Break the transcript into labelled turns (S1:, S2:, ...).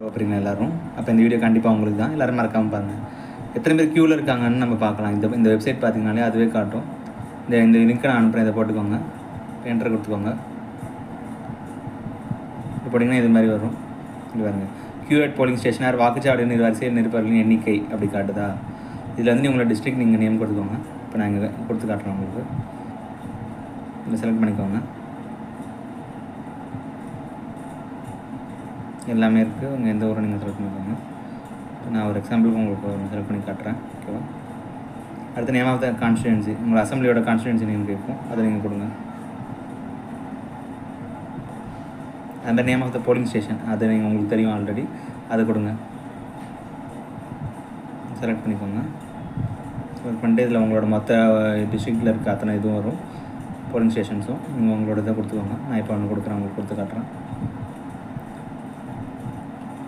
S1: அப்படிங்க எல்லோரும். அப்போ இந்த வீடியோ கண்டிப்பாக உங்களுக்கு தான். எல்லோரும் மறக்காமல் பாருங்கள். எத்தனை பேர் க்யூவில் இருக்காங்கன்னு நம்ம பார்க்கலாம். இந்த வெப்சைட் பார்த்தீங்கனாலே அதுவே காட்டும். இந்த லிங்க்கை நான் அனுப்புகிறேன், இதை போட்டுக்கோங்க. என்ட்ரு கொடுத்துக்கோங்க. இப்போ போட்டிங்கன்னா இது மாதிரி வரும். இது பாருங்கள், QAT போலிங் ஸ்டேஷனார் வாக்குச்சாவடி வரிசையில் நிற்பவர்களின் எண்ணிக்கை அப்படி காட்டுதா. இதில் வந்து உங்களோட டிஸ்ட்ரிக்ட் நீங்கள் நேம் கொடுத்துக்கோங்க. இப்போ நான் இங்கே கொடுத்து காட்டுறேன் உங்களுக்கு. இதில் செலக்ட் பண்ணிக்கோங்க. எல்லாமே இருக்குது. உங்கள் எந்த ஊரை நீங்கள் செலக்ட் பண்ணிக்கோங்க. இப்போ நான் ஒரு எக்ஸாம்பிளுக்கு உங்களுக்கு செலக்ட் பண்ணி காட்டுறேன். ஓகேவா. அடுத்த நேம் ஆஃப் த கான்ஸ்டிடுவன்சி, உங்கள் அசம்பிளியோட கான்ஸ்டிடுவன்சி நேம் கேட்கும், அதை நீங்கள் கொடுங்க. அந்த name of the polling station, அது நீங்கள் உங்களுக்கு தெரியும் ஆல்ரெடி, அதை கொடுங்க. செலக்ட் பண்ணிக்கோங்க. செலக்ட் பண்ணிட்டு இதில் உங்களோட மொத்த டிஸ்ட்ரிக்டில் இருக்க அத்தனை இதுவும் வரும், போலிங் ஸ்டேஷன்ஸும். நீங்கள் உங்களோட இதை கொடுத்துக்கோங்க. நான் இப்போ ஒன்று கொடுக்குறேன், உங்களுக்கு கொடுத்து காட்டுறேன்.